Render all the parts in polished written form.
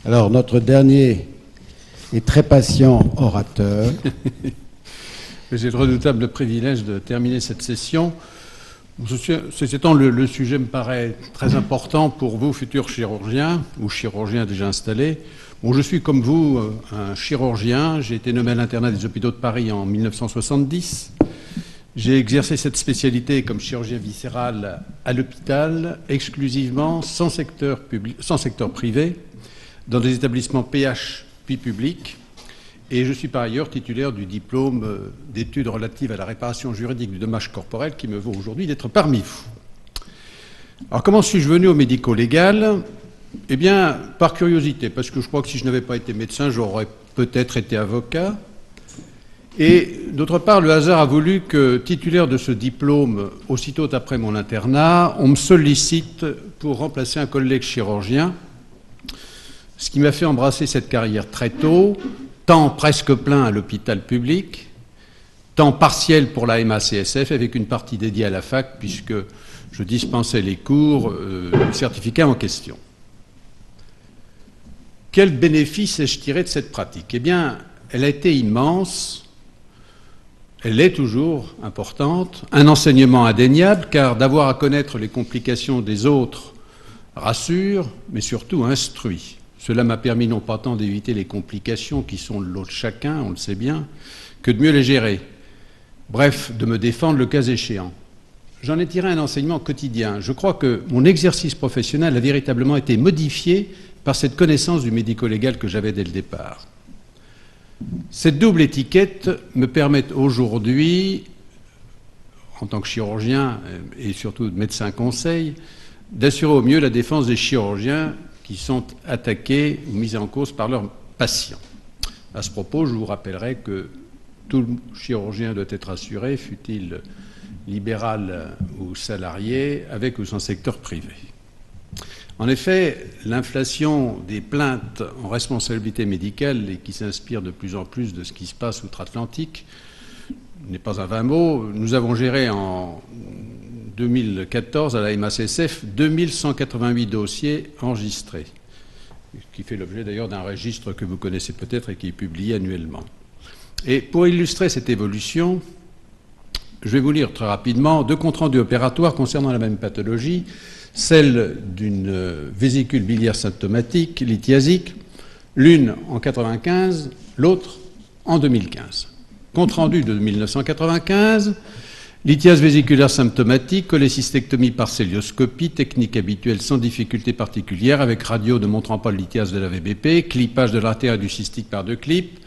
Alors, notre dernier et très patient orateur. J'ai le redoutable privilège de terminer cette session. Ceci étant, le sujet me paraît très important pour vous, futurs chirurgiens, ou chirurgiens déjà installés. Bon, je suis comme vous un chirurgien. J'ai été nommé à l'internat des hôpitaux de Paris en 1970. J'ai exercé cette spécialité comme chirurgien viscéral à l'hôpital, exclusivement, sans secteur privé, dans des établissements PH puis publics. Et je suis par ailleurs titulaire du diplôme d'études relatives à la réparation juridique du dommage corporel qui me vaut aujourd'hui d'être parmi vous. Alors comment suis-je venu au médico-légal ? Eh bien, par curiosité, parce que je crois que si je n'avais pas été médecin, j'aurais peut-être été avocat. Et d'autre part, le hasard a voulu que, titulaire de ce diplôme, aussitôt après mon internat, on me sollicite pour remplacer un collègue chirurgien, ce qui m'a fait embrasser cette carrière très tôt, temps presque plein à l'hôpital public, temps partiel pour la MACSF, avec une partie dédiée à la fac, puisque je dispensais les cours du certificat en question. Quel bénéfice ai-je tiré de cette pratique ? Eh bien, elle a été immense. Elle est toujours importante, un enseignement indéniable, car d'avoir à connaître les complications des autres rassure, mais surtout instruit. Cela m'a permis non pas tant d'éviter les complications qui sont le lot de chacun, on le sait bien, que de mieux les gérer. Bref, de me défendre le cas échéant. J'en ai tiré un enseignement quotidien. Je crois que mon exercice professionnel a véritablement été modifié par cette connaissance du médico-légal que j'avais dès le départ. Cette double étiquette me permet aujourd'hui, en tant que chirurgien et surtout de médecin conseil, d'assurer au mieux la défense des chirurgiens qui sont attaqués ou mis en cause par leurs patients. À ce propos, je vous rappellerai que tout chirurgien doit être assuré, fût-il libéral ou salarié, avec ou sans secteur privé. En effet, l'inflation des plaintes en responsabilité médicale et qui s'inspire de plus en plus de ce qui se passe outre-Atlantique n'est pas un vain mot. Nous avons géré en 2014 à la MACSF 2188 dossiers enregistrés, qui fait l'objet d'ailleurs d'un registre que vous connaissez peut-être et qui est publié annuellement. Et pour illustrer cette évolution, je vais vous lire très rapidement deux comptes rendus opératoires concernant la même pathologie, celle d'une vésicule biliaire symptomatique lithiasique, l'une en 1995, l'autre en 2015. Compte rendu de 1995, lithiase vésiculaire symptomatique, cholécystectomie par célioscopie, technique habituelle sans difficulté particulière, avec radio ne montrant pas le lithiase de la VBP, clippage de l'artère du cystique par 2 clips,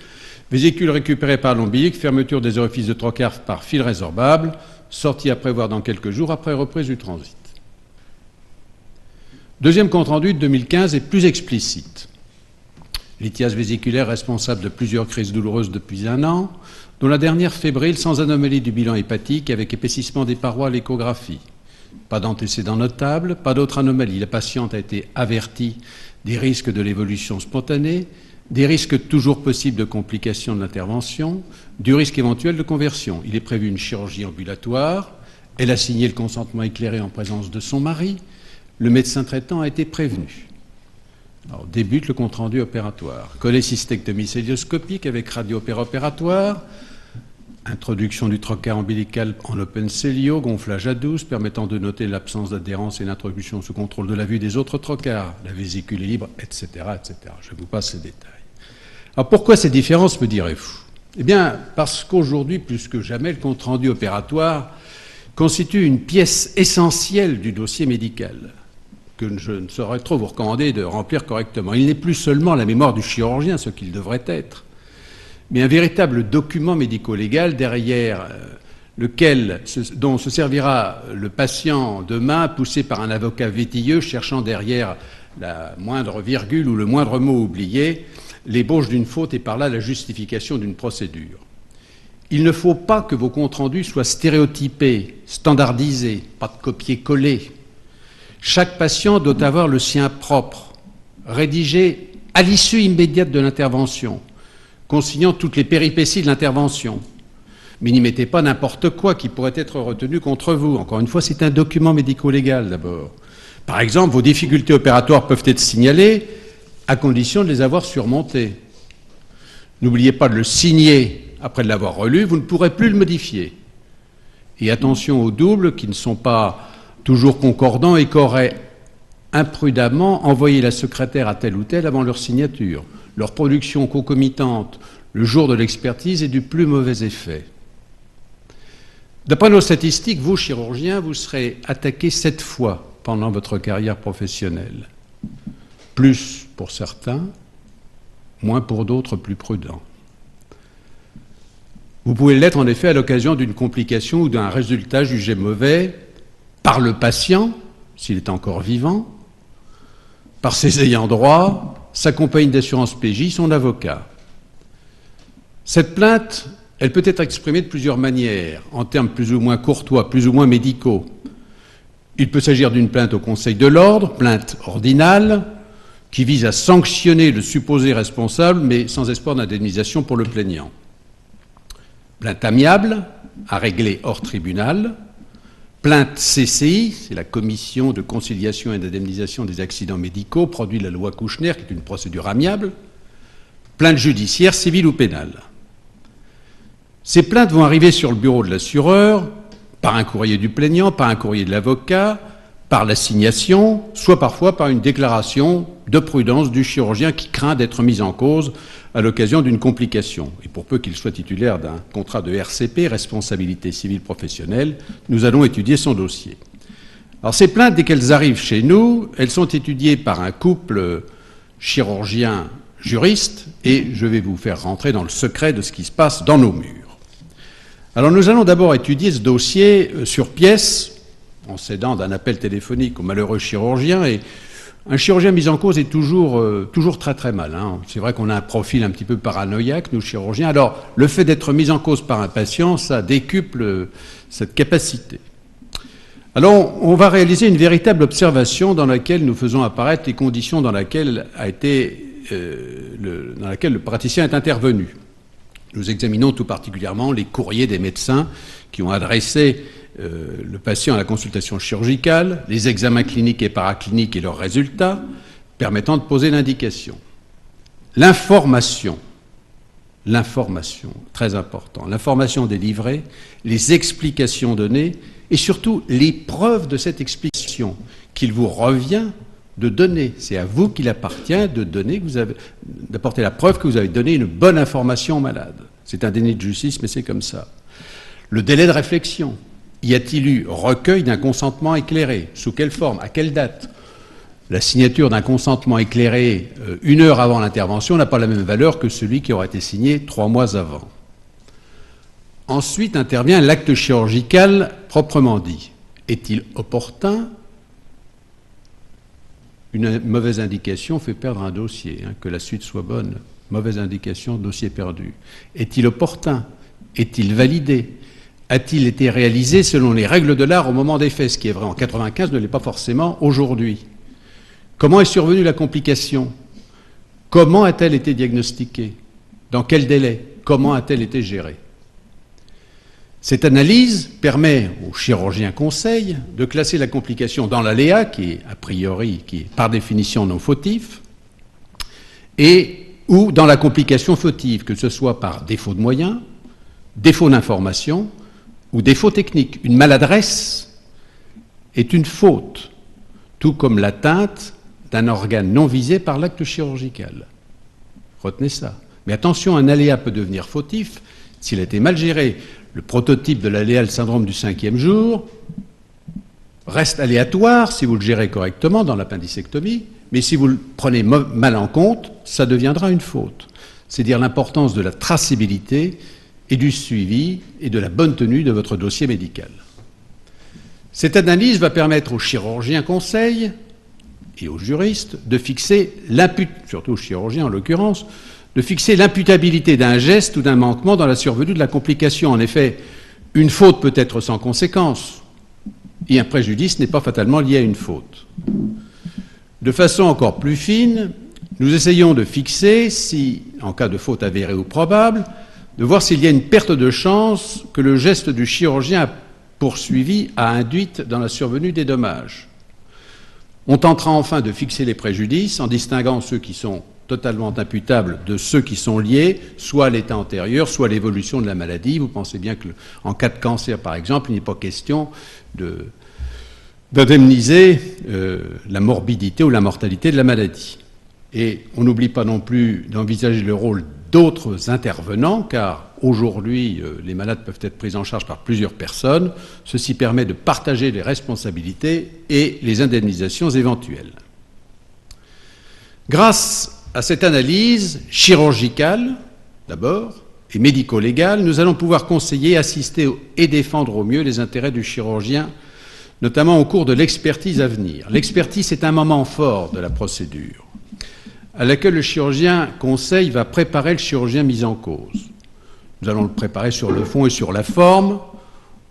vésicule récupérée par l'ombilic, fermeture des orifices de trocar par fil résorbable, sortie à prévoir dans quelques jours après reprise du transit. Deuxième compte-rendu de 2015 est plus explicite. Lithiase vésiculaire responsable de plusieurs crises douloureuses depuis 1 an, dont la dernière fébrile sans anomalie du bilan hépatique avec épaississement des parois à l'échographie. Pas d'antécédents notables, pas d'autres anomalies. La patiente a été avertie des risques de l'évolution spontanée, des risques toujours possibles de complications de l'intervention, du risque éventuel de conversion. Il est prévu une chirurgie ambulatoire. Elle a signé le consentement éclairé en présence de son mari. Le médecin traitant a été prévenu. Alors, débute le compte-rendu opératoire. Cholécystectomie célioscopique avec radio-opératoire, introduction du trocar ombilical en open célio, gonflage à 12, permettant de noter l'absence d'adhérence et l'introduction sous contrôle de la vue des autres trocars. La vésicule est libre, etc., etc. Je vous passe ces détails. Alors, pourquoi ces différences, me direz-vous ? Eh bien, parce qu'aujourd'hui, plus que jamais, le compte-rendu opératoire constitue une pièce essentielle du dossier médical, que je ne saurais trop vous recommander de remplir correctement. Il n'est plus seulement la mémoire du chirurgien, ce qu'il devrait être, mais un véritable document médico-légal derrière dont se servira le patient demain, poussé par un avocat vétilleux, cherchant derrière la moindre virgule ou le moindre mot oublié, l'ébauche d'une faute et par là la justification d'une procédure. Il ne faut pas que vos comptes rendus soient stéréotypés, standardisés, pas de copier-coller. Chaque patient doit avoir le sien propre, rédigé à l'issue immédiate de l'intervention, consignant toutes les péripéties de l'intervention. Mais n'y mettez pas n'importe quoi qui pourrait être retenu contre vous. Encore une fois, c'est un document médico-légal d'abord. Par exemple, vos difficultés opératoires peuvent être signalées à condition de les avoir surmontés. N'oubliez pas de le signer après l'avoir relu, vous ne pourrez plus le modifier. Et attention aux doubles qui ne sont pas toujours concordants et qui auraient imprudemment envoyé la secrétaire à tel ou tel avant leur signature. Leur production concomitante le jour de l'expertise est du plus mauvais effet. D'après nos statistiques, vous, chirurgiens, vous serez attaqués 7 fois pendant votre carrière professionnelle. Plus pour certains, moins pour d'autres plus prudents. Vous pouvez l'être en effet à l'occasion d'une complication ou d'un résultat jugé mauvais par le patient, s'il est encore vivant, par ses ayants droit, sa compagnie d'assurance PJ, son avocat. Cette plainte, elle peut être exprimée de plusieurs manières, en termes plus ou moins courtois, plus ou moins médicaux. Il peut s'agir d'une plainte au Conseil de l'ordre, plainte ordinale, qui vise à sanctionner le supposé responsable, mais sans espoir d'indemnisation pour le plaignant. Plainte amiable, à régler hors tribunal. Plainte CCI, c'est la Commission de conciliation et d'indemnisation des accidents médicaux, produit la loi Kouchner, qui est une procédure amiable. Plainte judiciaire, civile ou pénale. Ces plaintes vont arriver sur le bureau de l'assureur, par un courrier du plaignant, par un courrier de l'avocat, par l'assignation, soit parfois par une déclaration de prudence du chirurgien qui craint d'être mis en cause à l'occasion d'une complication. Et pour peu qu'il soit titulaire d'un contrat de RCP, responsabilité civile professionnelle, nous allons étudier son dossier. Alors ces plaintes, dès qu'elles arrivent chez nous, elles sont étudiées par un couple chirurgien-juriste, et je vais vous faire rentrer dans le secret de ce qui se passe dans nos murs. Alors nous allons d'abord étudier ce dossier sur pièce, en s'aidant d'un appel téléphonique au malheureux chirurgien. Et un chirurgien mis en cause est toujours très très mal. Hein. C'est vrai qu'on a un profil un petit peu paranoïaque, nous chirurgiens. Alors le fait d'être mis en cause par un patient, ça décuple cette capacité. Alors on va réaliser une véritable observation dans laquelle nous faisons apparaître les conditions dans lesquelles le praticien est intervenu. Nous examinons tout particulièrement les courriers des médecins qui ont adressé le patient à la consultation chirurgicale, les examens cliniques et paracliniques et leurs résultats, permettant de poser l'indication. L'information, très important, l'information délivrée, les explications données et surtout les preuves de cette explication qu'il vous revient de donner. C'est à vous qu'il appartient de donner, d'apporter la preuve que vous avez donné une bonne information au malade. C'est un déni de justice, mais c'est comme ça. Le délai de réflexion. Y a-t-il eu recueil d'un consentement éclairé? Sous quelle forme? À quelle date? La signature d'un consentement éclairé 1 heure avant l'intervention n'a pas la même valeur que celui qui aurait été signé 3 mois avant. Ensuite intervient l'acte chirurgical proprement dit. Est-il opportun? Une mauvaise indication fait perdre un dossier, que la suite soit bonne. Mauvaise indication, dossier perdu. Est-il opportun? Est-il validé? A-t-il été réalisé selon les règles de l'art au moment des faits? Ce qui est vrai en 1995 ne l'est pas forcément aujourd'hui. Comment est survenue la complication? Comment a-t-elle été diagnostiquée? Dans quel délai? Comment a-t-elle été gérée? Cette analyse permet au chirurgien conseil de classer la complication dans l'aléa, qui est a priori, qui est par définition non fautif, ou dans la complication fautive, que ce soit par défaut de moyens, défaut d'information ou défaut technique. Une maladresse est une faute, tout comme l'atteinte d'un organe non visé par l'acte chirurgical. Retenez ça. Mais attention, un aléa peut devenir fautif s'il a été mal géré. Le prototype de l'aléa, le syndrome du 5e jour, reste aléatoire si vous le gérez correctement dans l'appendicectomie, mais si vous le prenez mal en compte, ça deviendra une faute. C'est dire l'importance de la traçabilité et du suivi et de la bonne tenue de votre dossier médical. Cette analyse va permettre aux chirurgiens conseils et aux juristes de fixer surtout aux chirurgiens en l'occurrence, de fixer l'imputabilité d'un geste ou d'un manquement dans la survenue de la complication. En effet, une faute peut être sans conséquence et un préjudice n'est pas fatalement lié à une faute. De façon encore plus fine, nous essayons de fixer, si, en cas de faute avérée ou probable, de voir s'il y a une perte de chance que le geste du chirurgien poursuivi a induite dans la survenue des dommages. On tentera enfin de fixer les préjudices en distinguant ceux qui sont totalement imputables de ceux qui sont liés, soit à l'état antérieur, soit à l'évolution de la maladie. Vous pensez bien qu'en cas de cancer, par exemple, il n'est pas question d'indemniser la morbidité ou la mortalité de la maladie. Et on n'oublie pas non plus d'envisager le rôle d'autres intervenants, car aujourd'hui, les malades peuvent être pris en charge par plusieurs personnes. Ceci permet de partager les responsabilités et les indemnisations éventuelles. Grâce à cette analyse chirurgicale, d'abord, et médico-légale, nous allons pouvoir conseiller, assister et défendre au mieux les intérêts du chirurgien, notamment au cours de l'expertise à venir. L'expertise est un moment fort de la procédure, à laquelle le chirurgien conseil va préparer le chirurgien mis en cause. Nous allons le préparer sur le fond et sur la forme,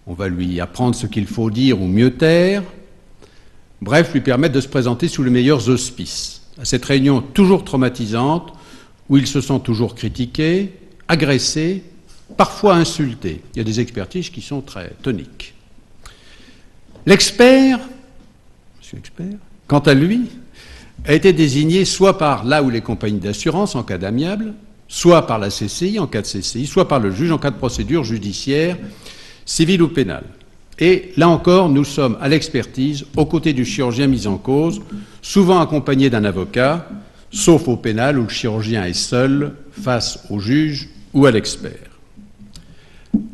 on va lui apprendre ce qu'il faut dire ou mieux taire, bref, lui permettre de se présenter sous les meilleurs auspices. À cette réunion toujours traumatisante, où il se sent toujours critiqué, agressé, parfois insulté. Il y a des expertises qui sont très toniques. L'expert, monsieur l'expert, quant à lui, a été désigné soit par là où les compagnies d'assurance en cas d'amiable, soit par la CCI en cas de CCI, soit par le juge en cas de procédure judiciaire, civile ou pénale. Et là encore, nous sommes à l'expertise, aux côtés du chirurgien mis en cause, souvent accompagné d'un avocat, sauf au pénal où le chirurgien est seul face au juge ou à l'expert.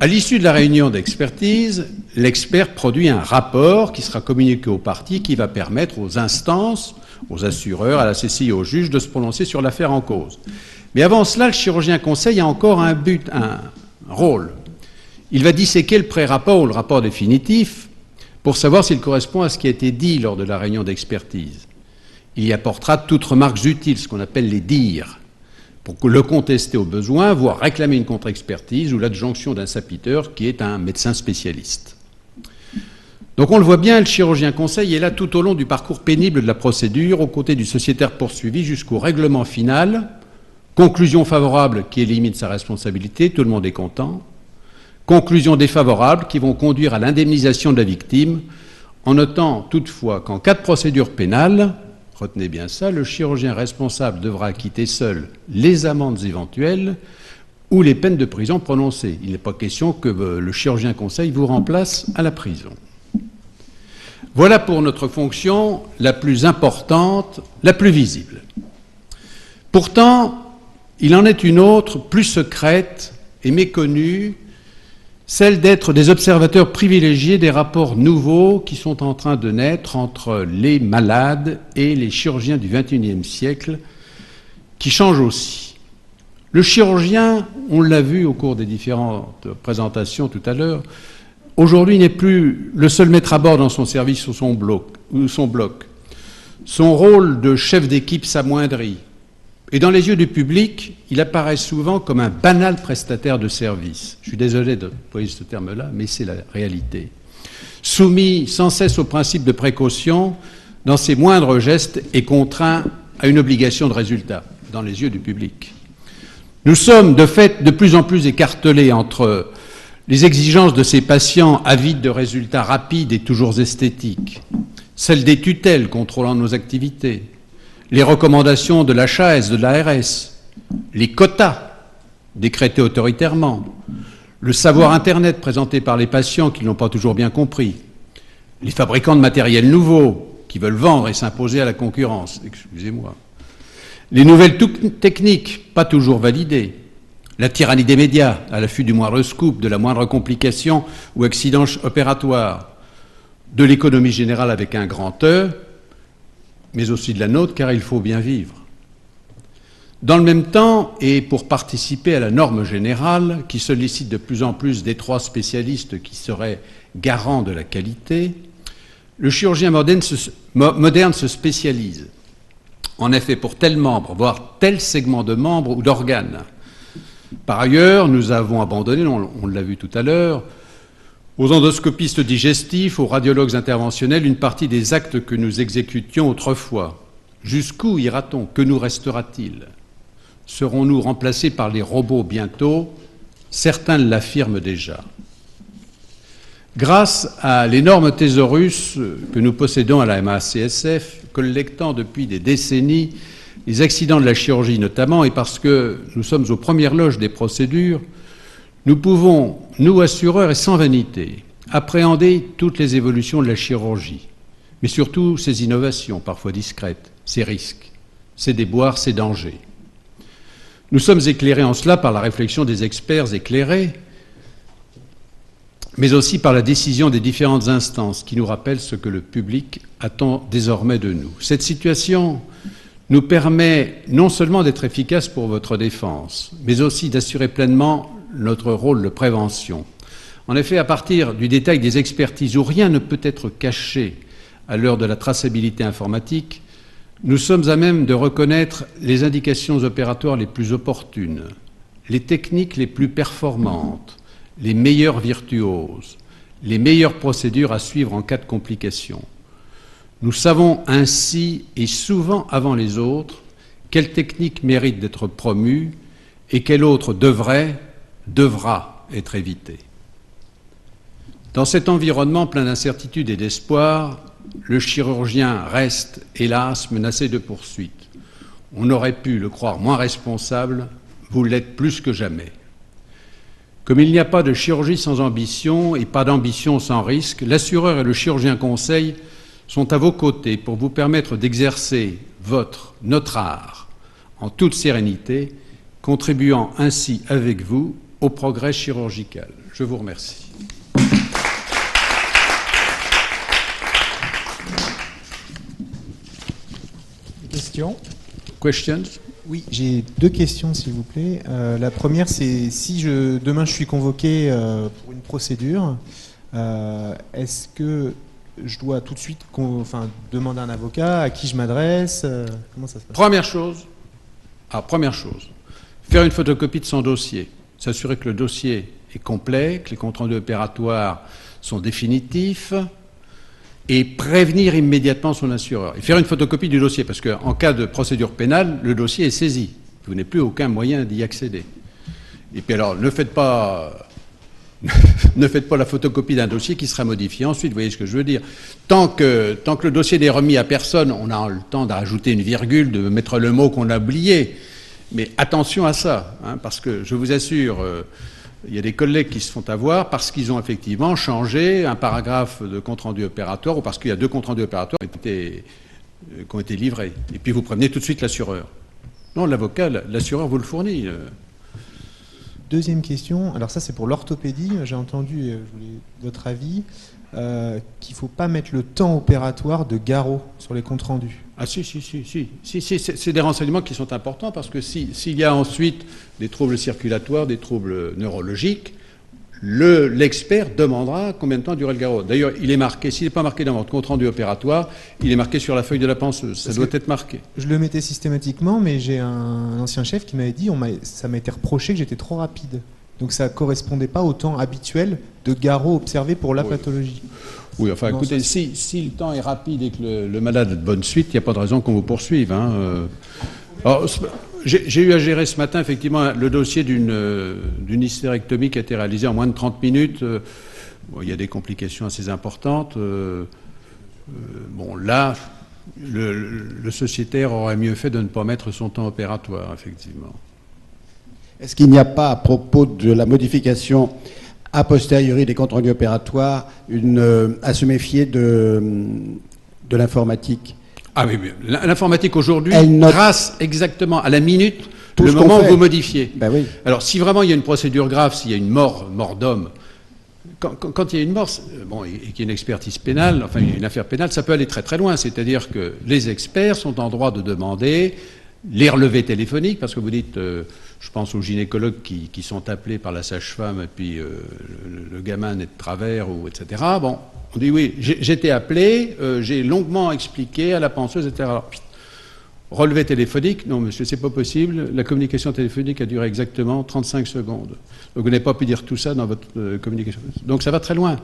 À l'issue de la réunion d'expertise, l'expert produit un rapport qui sera communiqué aux parties, qui va permettre aux instances, aux assureurs, à la CCI et au juge de se prononcer sur l'affaire en cause. Mais avant cela, le chirurgien conseil a encore un rôle. Il va disséquer le pré-rapport ou le rapport définitif pour savoir s'il correspond à ce qui a été dit lors de la réunion d'expertise. Il y apportera toutes remarques utiles, ce qu'on appelle les dires, pour le contester au besoin, voire réclamer une contre-expertise ou l'adjonction d'un sapiteur qui est un médecin spécialiste. Donc on le voit bien, le chirurgien conseil est là tout au long du parcours pénible de la procédure, aux côtés du sociétaire poursuivi jusqu'au règlement final, conclusion favorable qui élimine sa responsabilité, tout le monde est content, conclusions défavorables qui vont conduire à l'indemnisation de la victime, en notant toutefois qu'en cas de procédure pénale, retenez bien ça, le chirurgien responsable devra acquitter seul les amendes éventuelles ou les peines de prison prononcées. Il n'est pas question que le chirurgien conseil vous remplace à la prison. Voilà pour notre fonction la plus importante, la plus visible. Pourtant, il en est une autre, plus secrète et méconnue, celle d'être des observateurs privilégiés des rapports nouveaux qui sont en train de naître entre les malades et les chirurgiens du XXIe siècle, qui changent aussi. Le chirurgien, on l'a vu au cours des différentes présentations tout à l'heure, aujourd'hui n'est plus le seul maître à bord dans son service ou son bloc. Son rôle de chef d'équipe s'amoindrit. Et dans les yeux du public, il apparaît souvent comme un banal prestataire de service. Je suis désolé d'employer ce terme-là, mais c'est la réalité. Soumis sans cesse au principe de précaution dans ses moindres gestes et contraint à une obligation de résultat dans les yeux du public. Nous sommes de fait de plus en plus écartelés entre les exigences de ces patients avides de résultats rapides et toujours esthétiques, celles des tutelles contrôlant nos activités, les recommandations de l'HAS, de l'ARS, les quotas décrétés autoritairement, le savoir Internet présenté par les patients qui n'ont pas toujours bien compris, les fabricants de matériel nouveau qui veulent vendre et s'imposer à la concurrence, excusez-moi, les nouvelles techniques pas toujours validées, la tyrannie des médias à l'affût du moindre scoop, de la moindre complication ou accident opératoire, de l'économie générale avec un grand E, mais aussi de la nôtre, car il faut bien vivre. Dans le même temps, et pour participer à la norme générale, qui sollicite de plus en plus d'étroits spécialistes qui seraient garants de la qualité, le chirurgien moderne se spécialise. En effet, pour tel membre, voire tel segment de membres ou d'organes. Par ailleurs, nous avons abandonné, on l'a vu tout à l'heure, aux endoscopistes digestifs, aux radiologues interventionnels, une partie des actes que nous exécutions autrefois. Jusqu'où ira-t-on? Que nous restera-t-il? Serons-nous remplacés par les robots bientôt? Certains l'affirment déjà. Grâce à l'énorme thésaurus que nous possédons à la MACSF, collectant depuis des décennies les accidents de la chirurgie notamment, et parce que nous sommes aux premières loges des procédures, nous pouvons, nous assureurs et sans vanité, appréhender toutes les évolutions de la chirurgie, mais surtout ses innovations, parfois discrètes, ses risques, ses déboires, ses dangers. Nous sommes éclairés en cela par la réflexion des experts éclairés, mais aussi par la décision des différentes instances qui nous rappellent ce que le public attend désormais de nous. Cette situation nous permet non seulement d'être efficaces pour votre défense, mais aussi d'assurer pleinement notre rôle de prévention. En effet, à partir du détail des expertises où rien ne peut être caché à l'heure de la traçabilité informatique, nous sommes à même de reconnaître les indications opératoires les plus opportunes, les techniques les plus performantes, les meilleurs virtuoses, les meilleures procédures à suivre en cas de complications. Nous savons ainsi, et souvent avant les autres, quelle technique mérite d'être promue et quelle autre devra être évitée. Dans cet environnement plein d'incertitudes et d'espoir, le chirurgien reste, hélas, menacé de poursuites. On aurait pu le croire moins responsable, vous l'êtes plus que jamais. Comme il n'y a pas de chirurgie sans ambition et pas d'ambition sans risque, l'assureur et le chirurgien conseil sont à vos côtés pour vous permettre d'exercer notre art en toute sérénité, contribuant ainsi avec vous au progrès chirurgical. Je vous remercie. Questions ? Questions ? Oui, j'ai 2 questions, s'il vous plaît. La première, c'est si demain je suis convoqué pour une procédure, est-ce que je dois tout de suite demander un avocat? À qui je m'adresse? Comment ça se passe? Première chose, faire une photocopie de son dossier, s'assurer que le dossier est complet, que les comptes rendus opératoires sont définitifs, et prévenir immédiatement son assureur. Et faire une photocopie du dossier, parce qu'en cas de procédure pénale, le dossier est saisi. Vous n'avez plus aucun moyen d'y accéder. Et puis alors, ne faites pas la photocopie d'un dossier qui sera modifié ensuite, vous voyez ce que je veux dire. Tant que le dossier n'est remis à personne, on a le temps d'ajouter une virgule, de mettre le mot qu'on a oublié. Mais attention à ça, parce que je vous assure... il y a des collègues qui se font avoir parce qu'ils ont effectivement changé un paragraphe de compte-rendu opératoire ou parce qu'il y a 2 comptes rendus opératoires qui ont été livrés. Et puis vous prévenez tout de suite l'assureur. Non, l'avocat, l'assureur vous le fournit. Deuxième question, alors ça c'est pour l'orthopédie, j'ai entendu, je voulais votre avis, qu'il ne faut pas mettre le temps opératoire de garrot sur les comptes rendus. Ah si, c'est des renseignements qui sont importants parce que s'il y a ensuite des troubles circulatoires, des troubles neurologiques, l'expert demandera combien de temps durait le garrot. D'ailleurs, il est marqué, s'il n'est pas marqué dans votre compte rendu opératoire, il est marqué sur la feuille de la penseuse, ça doit être marqué. Je le mettais systématiquement, mais j'ai un ancien chef qui m'avait dit, ça m'a été reproché que j'étais trop rapide. Donc ça ne correspondait pas au temps habituel de garrot observé pour la pathologie. Oui, enfin écoutez, si le temps est rapide et que le malade est de bonne suite, il n'y a pas de raison qu'on vous poursuive. Alors, j'ai eu à gérer ce matin effectivement le dossier d'une hystérectomie qui a été réalisée en moins de 30 minutes. Il y a des complications assez importantes. Là, le sociétaire aurait mieux fait de ne pas mettre son temps opératoire, effectivement. Est-ce qu'il n'y a pas, à propos de la modification a posteriori des comptes rendus opératoires, à se méfier de l'informatique? Ah oui, l'informatique aujourd'hui trace exactement à la minute le moment où vous modifiez. Ben oui. Alors si vraiment il y a une procédure grave, s'il y a une mort d'homme, quand il y a une mort, et qu'il y a une expertise pénale, enfin une affaire pénale, ça peut aller très très loin. C'est-à-dire que les experts sont en droit de demander les relevés téléphoniques, parce que vous dites, je pense aux gynécologues qui sont appelés par la sage-femme et puis le gamin est de travers, etc. Bon, on dit oui, j'ai été appelé, j'ai longuement expliqué à la penseuse, etc. Alors, relevé téléphonique, non monsieur, c'est pas possible, la communication téléphonique a duré exactement 35 secondes. Donc vous n'avez pas pu dire tout ça dans votre communication. Donc ça va très loin.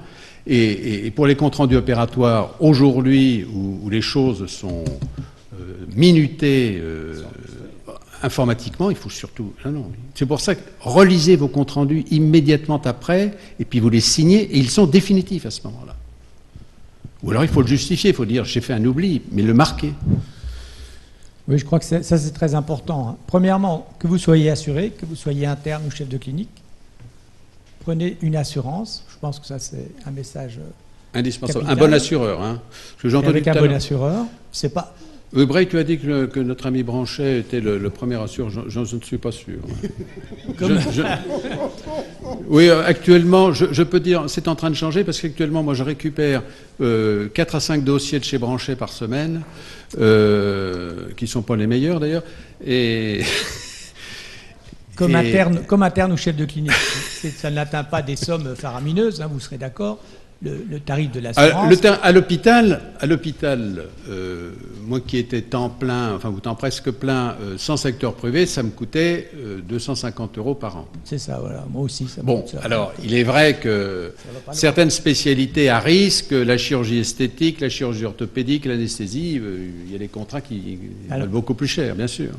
Et pour les comptes rendus opératoires, aujourd'hui, où les choses sont minutées informatiquement, il faut surtout... Non. C'est pour ça que relisez vos comptes rendus immédiatement après, et puis vous les signez, et ils sont définitifs à ce moment-là. Ou alors il faut le justifier, il faut dire j'ai fait un oubli, mais le marquer. Oui, je crois que ça c'est très important. Premièrement, que vous soyez assuré, que vous soyez interne ou chef de clinique, prenez une assurance. Je pense que ça c'est un message indispensable. capital. Un bon assureur. Hein. Parce que j'ai entendu avec un bon assureur, c'est pas... Bray, tu as dit que notre ami Branchet était le premier assureur. Je ne suis pas sûr. Oui, actuellement, je peux dire, c'est en train de changer parce qu'actuellement, moi, je récupère 4 à 5 dossiers de chez Branchet par semaine, qui ne sont pas les meilleurs d'ailleurs. Et... Comme interne ou chef de clinique. Ça n'atteint pas des sommes faramineuses, hein, vous serez d'accord. Le tarif de l'assurance. À l'hôpital, moi qui étais temps plein, enfin ou temps presque plein, sans secteur privé, ça me coûtait 250 € par an. C'est ça, voilà. Moi aussi, ça me Bon, coûte ça. alors, il est vrai que certaines spécialités à risque, la chirurgie esthétique, la chirurgie orthopédique, l'anesthésie, il y a des contrats qui valent beaucoup plus cher, bien sûr.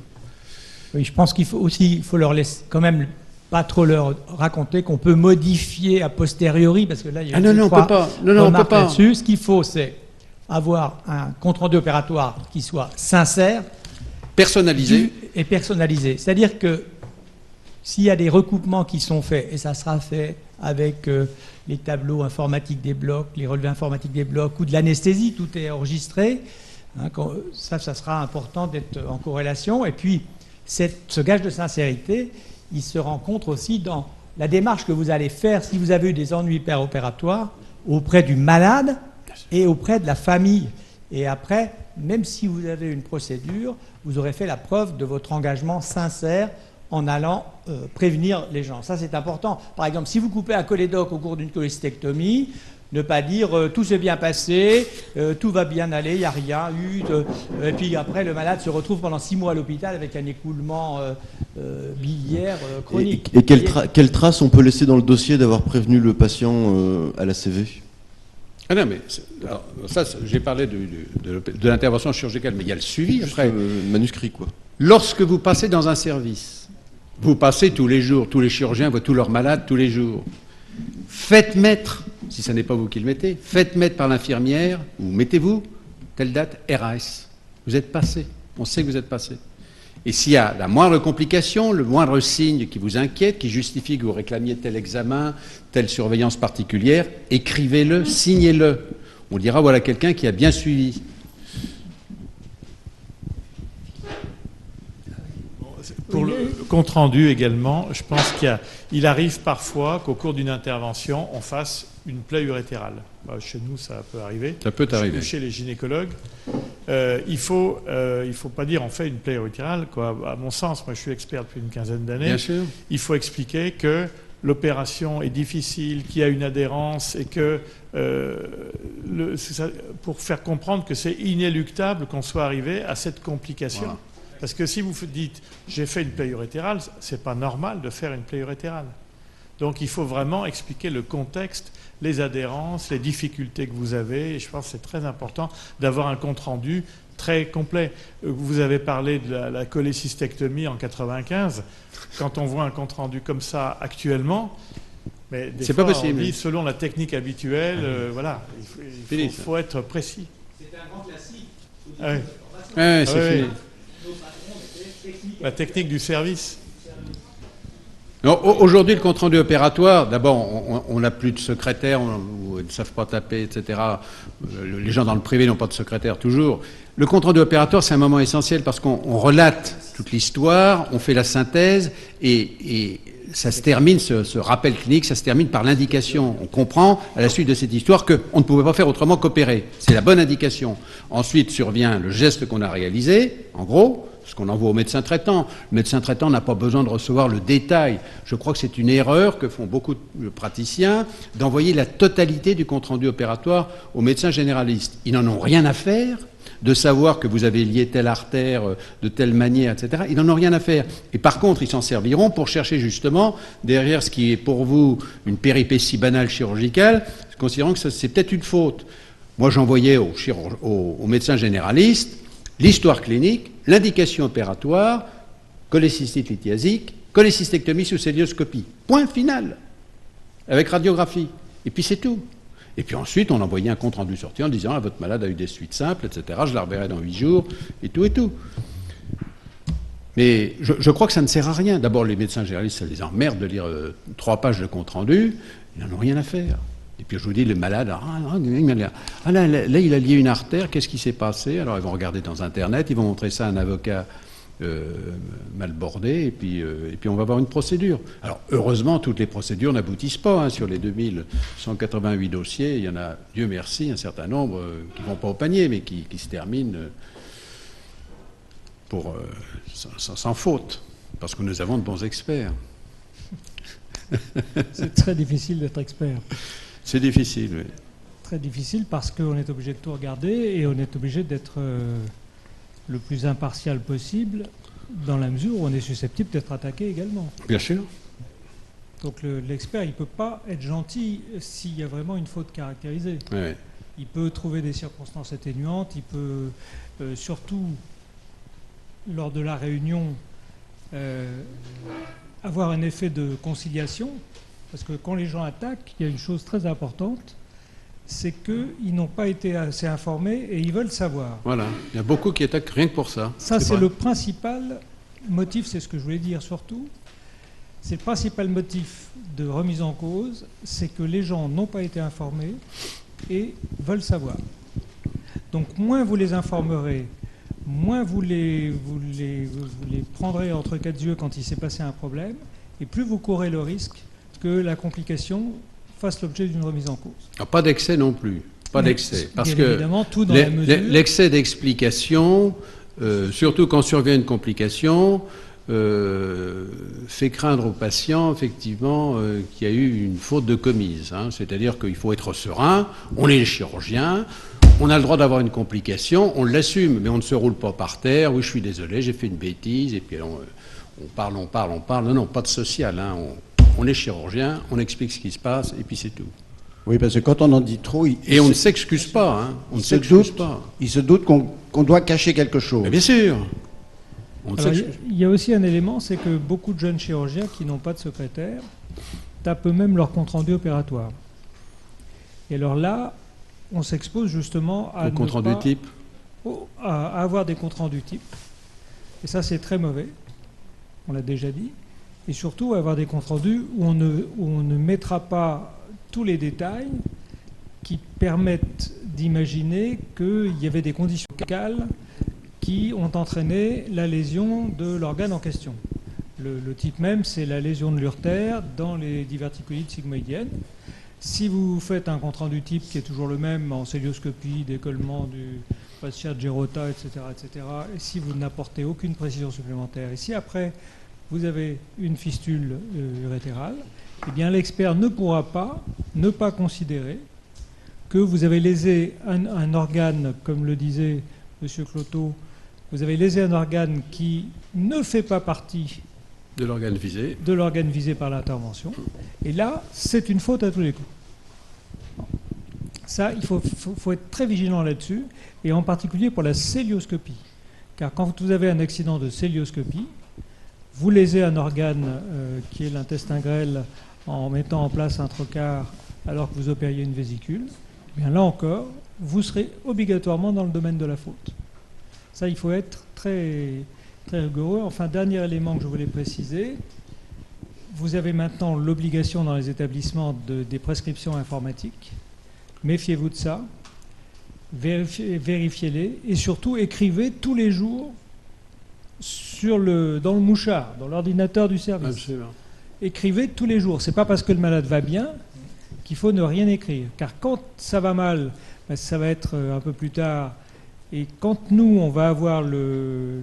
Oui, je pense qu'il faut leur laisser quand même pas trop leur raconter qu'on peut modifier a posteriori, parce que là, il y a on peut pas. Non, on peut pas. Là-dessus. Ce qu'il faut, c'est avoir un compte-rendu opératoire qui soit sincère, personnalisé et personnalisé. C'est-à-dire que s'il y a des recoupements qui sont faits, et ça sera fait avec les tableaux informatiques des blocs, les relevés informatiques des blocs ou de l'anesthésie, tout est enregistré. Hein, ça sera important d'être en corrélation. Et puis, ce gage de sincérité, il se rencontre aussi dans la démarche que vous allez faire si vous avez eu des ennuis péropératoires auprès du malade et auprès de la famille. Et après, même si vous avez une procédure, vous aurez fait la preuve de votre engagement sincère en allant prévenir les gens. Ça, c'est important. Par exemple, si vous coupez un cholédoque au cours d'une cholécystectomie, ne pas dire tout s'est bien passé, tout va bien aller, il n'y a rien eu. Et puis après, le malade se retrouve pendant 6 mois à l'hôpital avec un écoulement biliaire chronique. Et quelle trace on peut laisser dans le dossier d'avoir prévenu le patient à la CV ? Ah non, mais alors, ça, j'ai parlé de l'intervention chirurgicale, mais il y a le suivi après. Manuscrit, quoi. Lorsque vous passez dans un service, vous passez tous les jours, tous les chirurgiens voient tous leurs malades tous les jours. Faites mettre, si ce n'est pas vous qui le mettez, faites mettre par l'infirmière, ou mettez-vous, telle date, RAS. Vous êtes passé, on sait que vous êtes passé. Et s'il y a la moindre complication, le moindre signe qui vous inquiète, qui justifie que vous réclamiez tel examen, telle surveillance particulière, écrivez-le, signez-le. On dira, voilà quelqu'un qui a bien suivi. Pour le compte-rendu également, je pense qu'il arrive parfois qu'au cours d'une intervention, on fasse une plaie urétérale. Chez nous, ça peut arriver. Ça peut arriver. Chez les gynécologues. Il faut pas dire on fait une plaie urétérale, quoi. À mon sens, moi je suis expert depuis une quinzaine d'années. Bien sûr. Il faut expliquer que l'opération est difficile, qu'il y a une adhérence et que pour faire comprendre que c'est inéluctable qu'on soit arrivé à cette complication. Voilà. Parce que si vous dites « j'ai fait une plaie urétérale », c'est pas normal de faire une plaie urétérale. Donc il faut vraiment expliquer le contexte, les adhérences, les difficultés que vous avez. Et je pense que c'est très important d'avoir un compte-rendu très complet. Vous avez parlé de la cholécystectomie en 95. Quand on voit un compte-rendu comme ça actuellement, mais des fois, pas possible. On dit selon la technique habituelle, voilà, il faut être précis. C'est un grand classique. Ah oui. C'est fini. La technique du service. Aujourd'hui, le compte-rendu opératoire, d'abord, on n'a plus de secrétaire, ils ne savent pas taper, etc. Les gens dans le privé n'ont pas de secrétaire toujours. Le compte-rendu opératoire, c'est un moment essentiel parce qu'on relate toute l'histoire, on fait la synthèse et ça se termine, ce rappel clinique, ça se termine par l'indication. On comprend, à la suite de cette histoire, qu'on ne pouvait pas faire autrement qu'opérer. C'est la bonne indication. Ensuite survient le geste qu'on a réalisé, en gros, ce qu'on envoie au médecin traitant. Le médecin traitant n'a pas besoin de recevoir le détail. Je crois que c'est une erreur que font beaucoup de praticiens d'envoyer la totalité du compte-rendu opératoire au médecin généraliste. Ils n'en ont rien à faire de savoir que vous avez lié telle artère de telle manière, etc. Ils n'en ont rien à faire. Et par contre, ils s'en serviront pour chercher justement, derrière ce qui est pour vous une péripétie banale chirurgicale, considérant que c'est peut-être une faute. Moi, j'envoyais au médecin généraliste l'histoire clinique, l'indication opératoire, cholécystite lithiasique, cholécystectomie sous célioscopie. Point final. Avec radiographie. Et puis c'est tout. Et puis ensuite, on envoyait un compte-rendu sorti en disant votre malade a eu des suites simples, etc. Je la reverrai dans 8 jours, et tout et tout. Mais je crois que ça ne sert à rien. D'abord, les médecins généralistes, ça les emmerde de lire 3 pages de compte-rendu. Ils n'en ont rien à faire. Et puis je vous dis, le malade, là, il a lié une artère, qu'est-ce qui s'est passé? Alors ils vont regarder dans Internet, ils vont montrer ça à un avocat mal bordé, et puis on va avoir une procédure. Alors heureusement, toutes les procédures n'aboutissent pas. Sur les 2188 dossiers, il y en a, Dieu merci, un certain nombre qui ne vont pas au panier, mais qui se terminent sans faute, parce que nous avons de bons experts. C'est très difficile d'être expert. C'est difficile, oui. Très difficile parce qu'on est obligé de tout regarder et on est obligé d'être le plus impartial possible dans la mesure où on est susceptible d'être attaqué également. Bien sûr. Donc l'expert, il ne peut pas être gentil s'il y a vraiment une faute caractérisée. Oui. Il peut trouver des circonstances atténuantes, il peut surtout, lors de la réunion, avoir un effet de conciliation, parce que quand les gens attaquent, il y a une chose très importante, c'est qu'ils n'ont pas été assez informés et ils veulent savoir. Voilà, il y a beaucoup qui attaquent rien que pour ça. Ça, c'est le principal motif, c'est ce que je voulais dire surtout, c'est le principal motif de remise en cause, c'est que les gens n'ont pas été informés et veulent savoir. Donc moins vous les informerez, moins vous les prendrez entre 4 yeux quand il s'est passé un problème, et plus vous courez le risque que la complication fasse l'objet d'une remise en cause. Alors, pas d'excès non plus, pas d'excès. Parce que évidemment, tout dans la mesure. L'excès d'explication, surtout quand survient une complication, fait craindre aux patients, effectivement, qu'il y a eu une faute de commise. C'est-à-dire qu'il faut être serein, on est les chirurgiens, on a le droit d'avoir une complication, on l'assume, mais on ne se roule pas par terre. Oui, je suis désolé, j'ai fait une bêtise, et puis on parle. Non, pas de social. On est chirurgien, on explique ce qui se passe, et puis c'est tout. Oui, parce que quand on en dit trop... Et on ne s'excuse pas. On ne s'excuse pas. Il se doute qu'on doit cacher quelque chose. Mais bien sûr. Alors, il y a aussi un élément, c'est que beaucoup de jeunes chirurgiens qui n'ont pas de secrétaire tapent eux-mêmes leur compte-rendu opératoire. Et alors là, on s'expose justement à à avoir des comptes-rendus types. Et ça, c'est très mauvais. On l'a déjà dit. Et surtout, avoir des comptes-rendus où on ne mettra pas tous les détails qui permettent d'imaginer qu'il y avait des conditions locales qui ont entraîné la lésion de l'organe en question. Le type même, c'est la lésion de l'urtère dans les diverticulites sigmoïdiennes. Si vous faites un compte-rendu type qui est toujours le même en célioscopie, décollement du fascia de Gerota, etc., et si vous n'apportez aucune précision supplémentaire, et si après vous avez une fistule urétérale, eh bien l'expert ne pourra pas ne pas considérer que vous avez lésé un organe, comme le disait M. Cloteau, vous avez lésé un organe qui ne fait pas partie de l'organe visé par l'intervention. Et là, c'est une faute à tous les coups. Ça, il faut être très vigilant là-dessus, et en particulier pour la célioscopie. Car quand vous avez un accident de célioscopie, vous lésez un organe qui est l'intestin grêle en mettant en place un trocar alors que vous opériez une vésicule, eh bien là encore, vous serez obligatoirement dans le domaine de la faute. Ça, il faut être très, très rigoureux. Enfin, dernier élément que je voulais préciser, vous avez maintenant l'obligation dans les établissements des prescriptions informatiques. Méfiez-vous de ça, vérifiez-les et surtout écrivez tous les jours dans le mouchard, dans l'ordinateur du service. Absolument. Écrivez tous les jours. C'est pas parce que le malade va bien qu'il faut ne rien écrire. Car quand ça va mal, ben ça va être un peu plus tard. Et quand nous, on va avoir le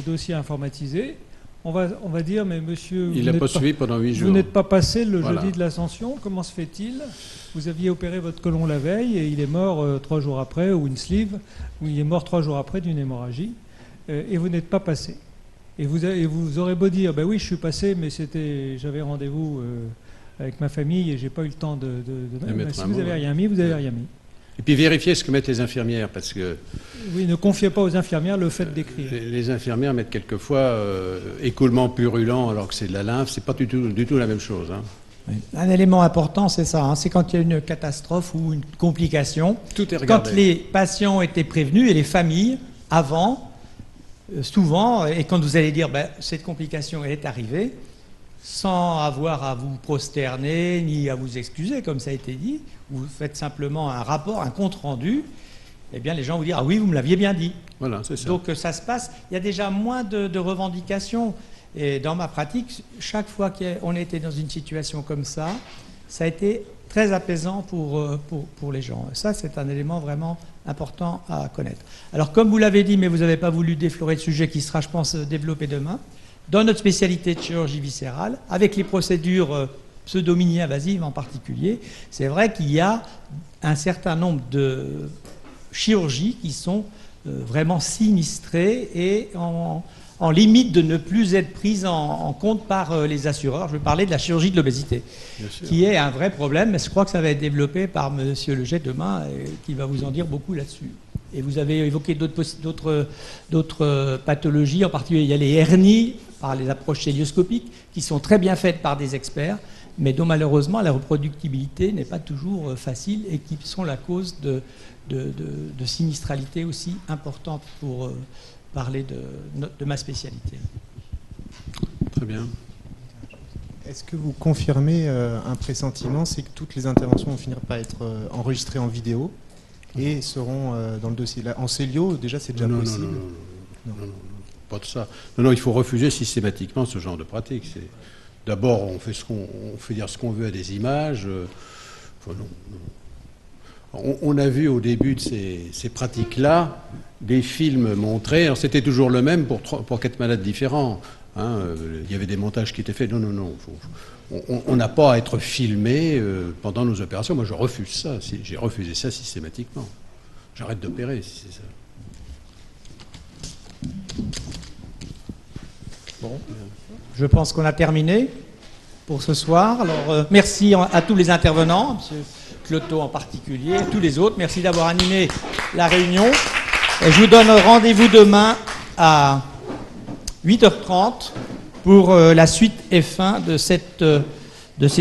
dossier informatisé, on va dire, mais monsieur, il n'a pas suivi pendant 8 jours. Vous n'êtes pas passé le jeudi de l'Ascension, comment se fait-il? Vous aviez opéré votre côlon la veille et il est mort 3 jours après, ou une sleeve, ou il est mort 3 jours après d'une hémorragie, et vous n'êtes pas passé. Et vous aurez beau dire, ben oui, je suis passé, mais j'avais rendez-vous avec ma famille et j'ai pas eu le temps de si vous n'avez rien mis, vous n'avez rien mis. Et puis vérifier ce que mettent les infirmières, parce que Oui, ne confiez pas aux infirmières le fait d'écrire. les infirmières mettent quelquefois écoulement purulent alors que c'est de la lymphe, c'est pas du tout la même chose. Hein. Oui. Un élément important, c'est ça, hein, c'est quand il y a une catastrophe ou une complication. Tout est regardé. Quand les patients étaient prévenus et les familles, avant, souvent, et quand vous allez dire cette complication elle est arrivée, sans avoir à vous prosterner ni à vous excuser, comme ça a été dit, vous faites simplement un rapport, un compte-rendu, eh bien les gens vous disent « Ah oui, vous me l'aviez bien dit ». Voilà, c'est ça. Donc ça se passe, il y a déjà moins de revendications. Et dans ma pratique, chaque fois qu'on était dans une situation comme ça, ça a été très apaisant pour les gens. Ça, c'est un élément vraiment important à connaître. Alors, comme vous l'avez dit, mais vous n'avez pas voulu déflorer le sujet qui sera, je pense, développé demain, dans notre spécialité de chirurgie viscérale, avec les procédures pseudo-mini-invasives en particulier, c'est vrai qu'il y a un certain nombre de chirurgies qui sont vraiment sinistrées et en limite de ne plus être prise en compte par les assureurs. Je vais parler de la chirurgie de l'obésité, qui est un vrai problème, mais je crois que ça va être développé par M. Leget demain, et qui va vous en dire beaucoup là-dessus. Et vous avez évoqué d'autres pathologies, en particulier il y a les hernies par les approches cœlioscopiques, qui sont très bien faites par des experts, mais dont malheureusement la reproductibilité n'est pas toujours facile et qui sont la cause de sinistralité aussi importante pour parler de ma spécialité. Très bien. Est-ce que vous confirmez un pressentiment, c'est que toutes les interventions vont finir par être enregistrées en vidéo et seront dans le dossier. Là, en Célio, déjà, c'est déjà possible. Non, pas de ça. Non, il faut refuser systématiquement ce genre de pratique. D'abord, on fait dire ce qu'on veut à des images. On a vu au début de ces pratiques-là des films montrés. Alors c'était toujours le même pour 4 malades différents. Hein. Il y avait des montages qui étaient faits. Non. On n'a pas à être filmé pendant nos opérations. Moi, je refuse ça. J'ai refusé ça systématiquement. J'arrête d'opérer si c'est ça. Bon, je pense qu'on a terminé pour ce soir. Alors, merci à tous les intervenants, M. Cloteau en particulier, et tous les autres. Merci d'avoir animé la réunion. Et je vous donne rendez-vous demain à 8h30 pour la suite et fin de ces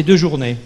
2 journées.